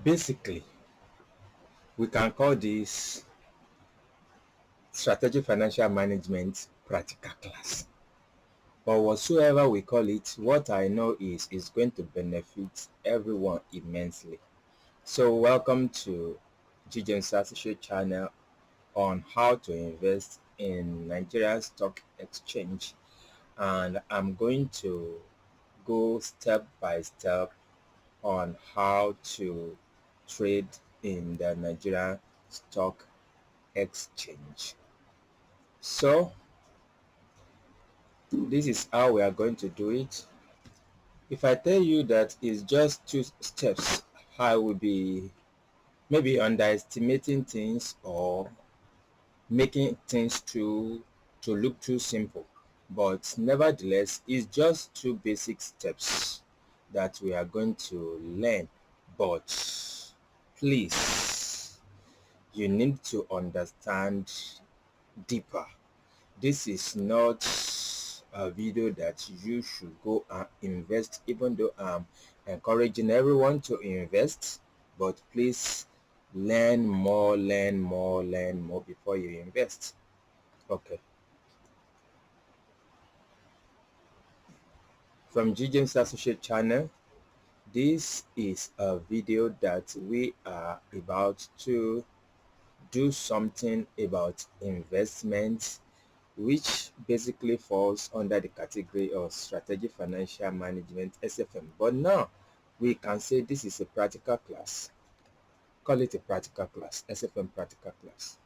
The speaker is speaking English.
Basically, we can call this strategic financial management practical class. But whatsoever we call it, what I know is it's going to benefit everyone immensely. So welcome to GJAMES associate channel on how to invest in Nigerian stock exchange, and I'm going to go step by step on how to trade in the Nigerian stock exchange. So this is how we are going to do it. If I tell you that it's just 2 steps, I will be maybe underestimating things or making things to look too simple. But nevertheless, it's just 2 basic steps that we are going to learn. But please, you need to understand deeper. This is not a video that you should go and invest, even though I'm encouraging everyone to invest. But please learn more, learn more, learn more before you invest. Okay. From GJAMES associate channel, this is a video that we are about to do something about investment, which basically falls under the category of strategic financial management, SFM. But now we can say this is a practical class. Call it a practical class, SFM practical class.